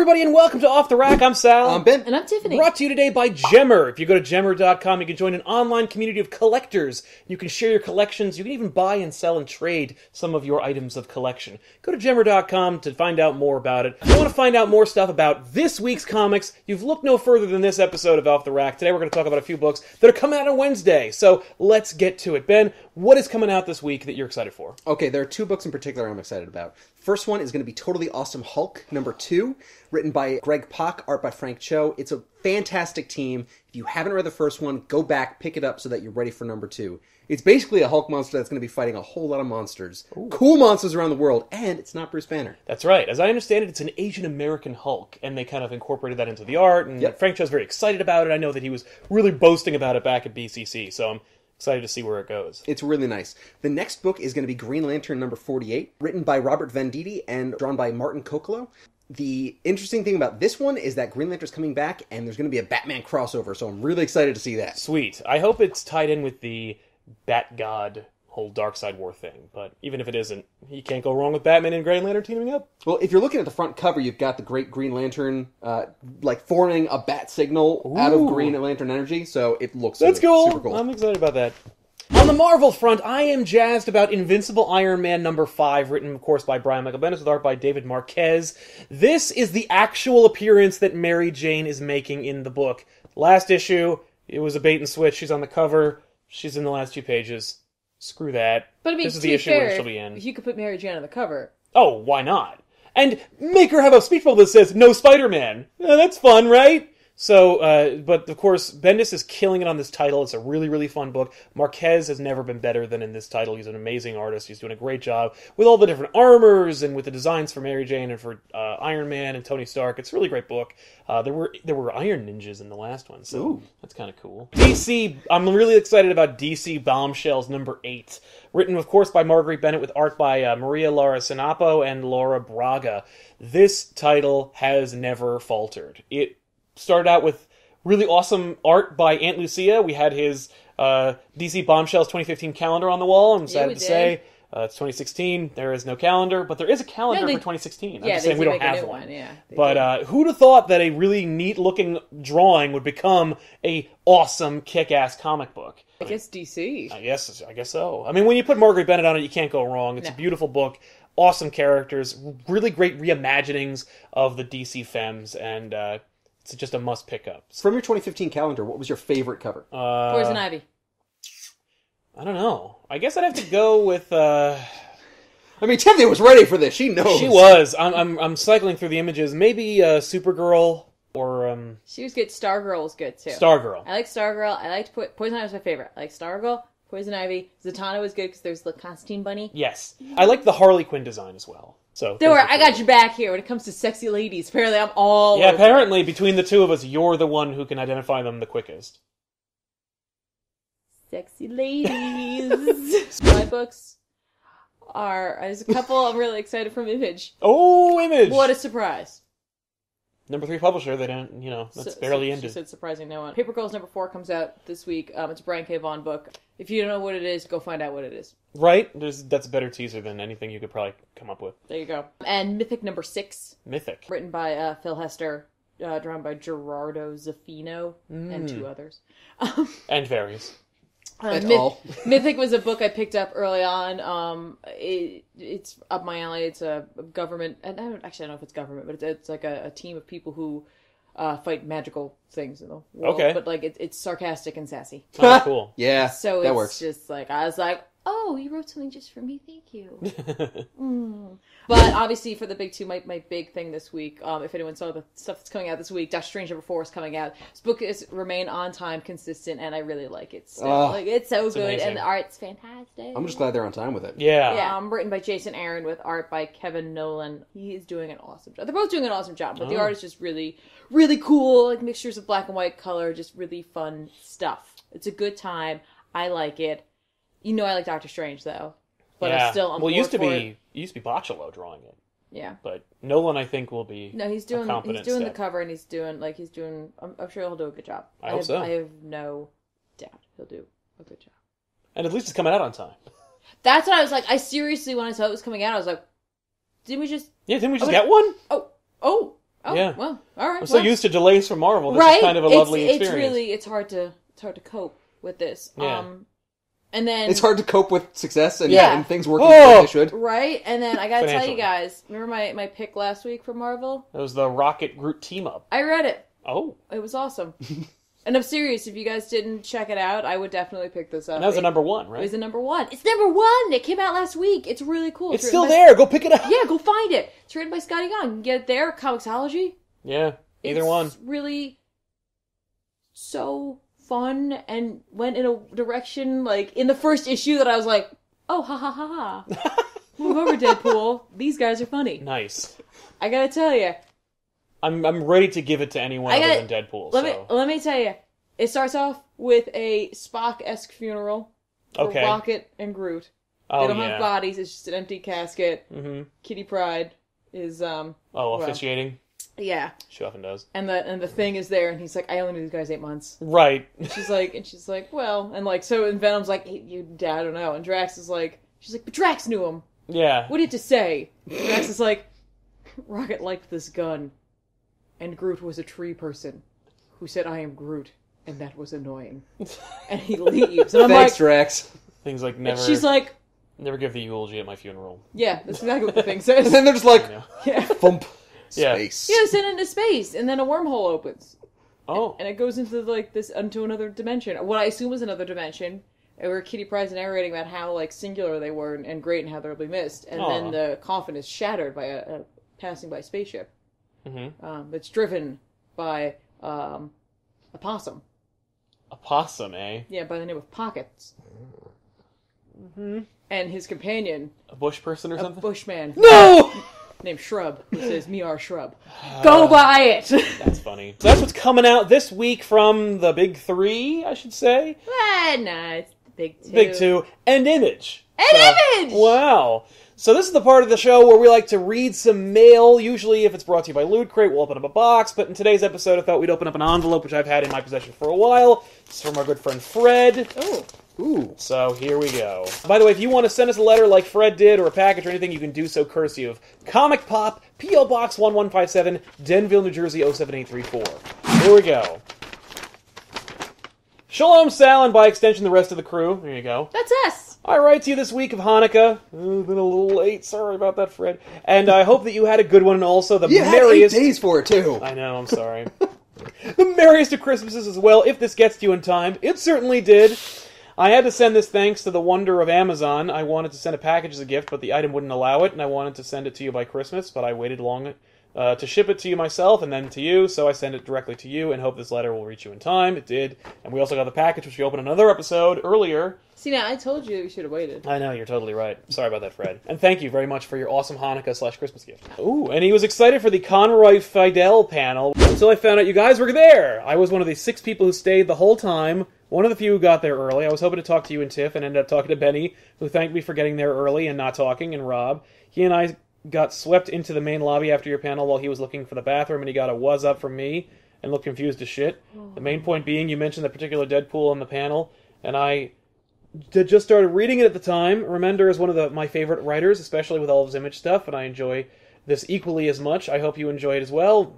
everybody, and welcome to Off the Rack. I'm Sal. I'm Ben. And I'm Tiffany. Brought to you today by Gemmer. If you go to Gemmer.com, you can join an online community of collectors. You can share your collections. You can even buy and sell and trade some of your items of collection. Go to Gemmer.com to find out more about it. If you want to find out more stuff about this week's comics, you've looked no further than this episode of Off the Rack. Today we're going to talk about a few books that are coming out on Wednesday. So let's get to it. Ben, what is coming out this week that you're excited for? Okay, there are two books in particular I'm excited about. First one is going to be Totally Awesome Hulk, number 2, written by Greg Pak, art by Frank Cho. It's a fantastic team. If you haven't read the first one, go back, pick it up so that you're ready for number 2. It's basically a Hulk monster that's going to be fighting a whole lot of monsters. Ooh. Cool monsters around the world, and it's not Bruce Banner. That's right. As I understand it, it's an Asian American Hulk, and they kind of incorporated that into the art, and Frank Cho's very excited about it. I know that he was really boasting about it back at BCC, so I'm excited to see where it goes. It's really nice. The next book is going to be Green Lantern number 48, written by Robert Venditti and drawn by Martin Coccolo. The interesting thing about this one is that Green Lantern's coming back, and there's going to be a Batman crossover, so I'm really excited to see that. Sweet. I hope it's tied in with the Bat God whole Darkseid War thing, but even if it isn't, you can't go wrong with Batman and Green Lantern teaming up. Well, if you're looking at the front cover, you've got the great Green Lantern, forming a bat signal out of Green Lantern energy, so it looks super cool. I'm excited about that. On the Marvel front, I am jazzed about Invincible Iron Man number 5, written, of course, by Brian Michael Bendis with art by David Marquez. This is the actual appearance that Mary Jane is making in the book. Last issue, it was a bait and switch. She's on the cover. She's in the last 2 pages. Screw that. But I mean, this is the issue where she'll be in. You could put Mary Jane on the cover. Oh, why not? And make her have a speech bubble that says, "No Spider-Man." That's fun, right? So, but of course, Bendis is killing it on this title. It's a really, really fun book. Marquez has never been better than in this title. He's an amazing artist. He's doing a great job with all the different armors and with the designs for Mary Jane and for Iron Man and Tony Stark. It's a really great book. There were Iron Ninjas in the last one, so that's kind of cool. DC, I'm really excited about DC Bombshells number 8. Written, of course, by Marguerite Bennett with art by Maria Lara Sinapo and Laura Braga. This title has never faltered. It started out with really awesome art by Aunt Lucia. We had his DC Bombshells 2015 calendar on the wall. I'm sad to say it's 2016. There is no calendar, but there is a calendar for 2016. I'm just saying we don't have one. But who'd have thought that a really neat-looking drawing would become a awesome, kick-ass comic book? I guess DC. I guess so. I mean, when you put Marguerite Bennett on it, you can't go wrong. It's a beautiful book. Awesome characters. Really great reimaginings of the DC Femmes, and it's just a must pick up. From your 2015 calendar, what was your favorite cover? Poison Ivy. I don't know. I guess I'd have to go with. I mean, Tiffany was ready for this. She knows. She was. I'm cycling through the images. Maybe Supergirl or. She was good. Stargirl was good too. Stargirl. I like Stargirl. I liked Poison Ivy was my favorite. I like Stargirl. Poison Ivy. Zatanna was good because there's the Constantine bunny. Yes, I like the Harley Quinn design as well. So don't worry, I got your back here when it comes to sexy ladies. Apparently, I'm all over. Apparently, between the two of us, you're the one who can identify them the quickest. Sexy ladies. My books there's a couple I'm really excited from Image. Oh, Image! What a surprise. Number 3 publisher, they don't, that's barely ended. She said surprising no one. Paper Girls number 4 comes out this week. It's a Brian K. Vaughan book. If you don't know what it is, go find out what it is. Right? That's a better teaser than anything you could probably come up with. There you go. And Mythic number 6. Mythic. Written by Phil Hester, drawn by Gerardo Zaffino, and 2 others. And fairies. Mythic was a book I picked up early on. It's up my alley. It's a government, and I don't know if it's government, but it's like a team of people who fight magical things in the world. Okay. But like it's sarcastic and sassy. Oh, cool. Yeah, so that it's works. Just like I was like, oh, you wrote something just for me. Thank you. But obviously, for the big 2, my big thing this week, if anyone saw the stuff that's coming out this week, Doctor Strange number 4 is coming out. This book is remain on time, consistent, and I really like it still. It's so good, amazing. And the art's fantastic. I'm just glad they're on time with it. Yeah. Written by Jason Aaron with art by Kevin Nolan. He is doing an awesome job. They're both doing an awesome job, but the art is just really, really cool. Like mixtures of black and white color, just really fun stuff. It's a good time. I like it. I like Doctor Strange though, but I'm it used to be Bocciolo drawing it. Yeah, but Nolan, I think, will be. No, he's doing the cover, and he's doing. I'm sure he'll do a good job. I hope so. I have no doubt he'll do a good job. And at least it's coming out on time. That's what I was like. I seriously, when I saw it was coming out, I was like, didn't we just get one? Oh, Oh, Yeah. well, all right. I'm so used to delays from Marvel. This is kind of a lovely experience. It's hard to cope with this. Yeah. And then It's hard to cope with success and, Yeah. and things working as they should. right, and then I gotta tell you Financially. guys, remember my pick last week for Marvel? It was the Rocket Groot team up. I read it. Oh. It was awesome. And I'm serious, if you guys didn't check it out, I would definitely pick this up. And that was the number 1, It right? was the number 1. It's number 1! It came out last week. It's really cool. It's written still by- there. Go pick it up. Yeah, go find it. It's written by Scotty Young. You can get it there, Comixology. Yeah. Either one. It's really so fun and went in a direction, like, in the first issue that I was like, oh, ha ha ha ha. Move over, Deadpool. These guys are funny. Nice. I gotta tell you. I'm ready to give it to anyone other than Deadpool. Let me tell you. It starts off with a Spock-esque funeral for Okay. Rocket and Groot. Oh, They don't yeah. have bodies, it's just an empty casket. Mm-hmm. Kitty Pryde is, Officiating. yeah. She often does. And the thing is there, and he's like, I only knew these guys 8 months. Right. And she's like, well, and like, so, and Venom's like, hey, I don't know. And Drax is like, she's like, but Drax knew him. Yeah. What do you have to say? And Drax is like, Rocket liked this gun, and Groot was a tree person who said, I am Groot, and that was annoying. And he leaves. And I'm Thanks, like, Drax. Things like and never. she's like, Never give the eulogy at my funeral. yeah, that's exactly what the thing And says. then they're just like, Yeah. thump, Yeah. space. Yeah, sent into space, and then a wormhole opens. Oh. And it goes into like this into another dimension. What I assume is another dimension, where Kitty Pryde's narrating about how like singular they were and great and how they'll be missed. And Aw. then the coffin is shattered by a passing by spaceship. Mm-hmm. That's driven by a possum. A possum, eh? Yeah, by the name of Pockets. Mm-hmm. And his companion, A bush person or a something? bushman No! named Shrub, who says, "Me are Shrub." Go buy it. That's funny. So that's what's coming out this week from the big 3, I should say. Nah, it's the big 2. Big 2 and Image. Image! Wow. So this is the part of the show where we like to read some mail. Usually, if it's brought to you by Loot Crate, we'll open up a box. But in today's episode, I thought we'd open up an envelope, which I've had in my possession for a while. It's from our good friend Fred. Oh. Ooh. So here we go. By the way, if you want to send us a letter like Fred did, or a package or anything, you can do so courtesy of Comic Pop, P.O. Box 1157, Denville, New Jersey 07834. Here we go. Shalom, Sal, and by extension the rest of the crew. There you go. That's us. I write to you this week of Hanukkah. Oh, been a little late. Sorry about that, Fred. And I hope that you had a good one, and also the You had merriest... 8 days for it, too. I know, I'm sorry. The merriest of Christmases as well, if this gets to you in time. It certainly did. I had to send this thanks to the wonder of Amazon. I wanted to send a package as a gift, but the item wouldn't allow it, and I wanted to send it to you by Christmas, but I waited long to ship it to you myself and then to you, so I send it directly to you and hope this letter will reach you in time. It did. And we also got the package, which we opened another episode earlier. See, now I told you we should have waited. I know, you're totally right. Sorry about that, Fred. And thank you very much for your awesome Hanukkah/Christmas gift. Ooh, and he was excited for the Conroy Fidel panel until I found out you guys were there. I was one of the 6 people who stayed the whole time. One of the few who got there early. I was hoping to talk to you and Tiff, and ended up talking to Benny, who thanked me for getting there early and not talking, and Rob. He and I got swept into the main lobby after your panel while he was looking for the bathroom, and he got a "was up" from me and looked confused as shit. The main point being, you mentioned the particular Deadpool on the panel, and I just started reading it at the time. Remender is one of my favorite writers, especially with all of his Image stuff, and I enjoy this equally as much. I hope you enjoy it as well,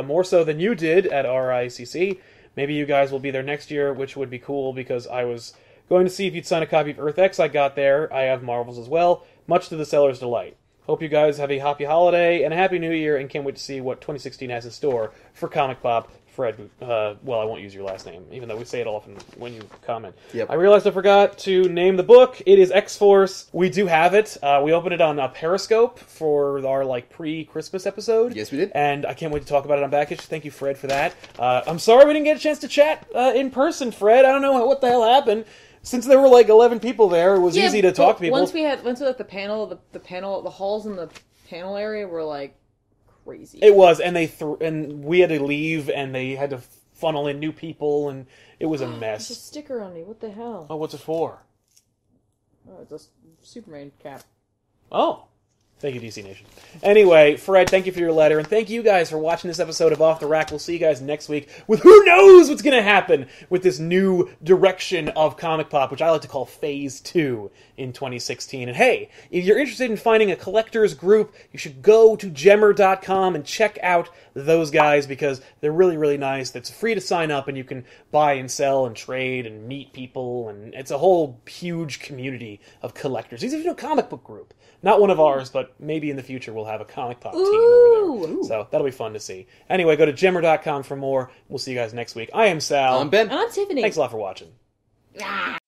more so than you did at RICC. Maybe you guys will be there next year, which would be cool, because I was going to see if you'd sign a copy of Earth X. I got there. I have Marvels as well, much to the seller's delight. Hope you guys have a happy holiday and a happy new year, and can't wait to see what 2016 has in store for Comic Pop. Fred, well, I won't use your last name, even though we say it often when you comment. Yep. I realized I forgot to name the book. It is X-Force. We do have it. We opened it on Periscope for our pre-Christmas episode. Yes, we did. And I can't wait to talk about it on Backage. Thank you, Fred, for that. I'm sorry we didn't get a chance to chat in person, Fred. I don't know what the hell happened. Since there were 11 people there, it was easy to talk to people. Once we had the panel, the halls in the panel area were crazy. It was, and and we had to leave, and they had to funnel in new people, and it was a mess. There's a sticker on me. What the hell? Oh, what's it for? Oh, it's a Superman cap. Oh, Thank you, DC Nation. Anyway, Fred, thank you for your letter, and thank you guys for watching this episode of Off the Rack. We'll see you guys next week with who knows what's going to happen with this new direction of Comic Pop, which I like to call Phase 2 in 2016. And hey, if you're interested in finding a collector's group, you should go to gemmer.com and check out those guys because they're really, really nice. It's free to sign up, and you can buy and sell and trade and meet people, and it's a whole huge community of collectors. These are a comic book group. Not one of ours, but maybe in the future we'll have a Comic Pop team over there. So that'll be fun to see. Anyway, go to gemmer.com for more. We'll see you guys next week. I am Sal. I'm Ben. And I'm Tiffany. Thanks a lot for watching. Ah.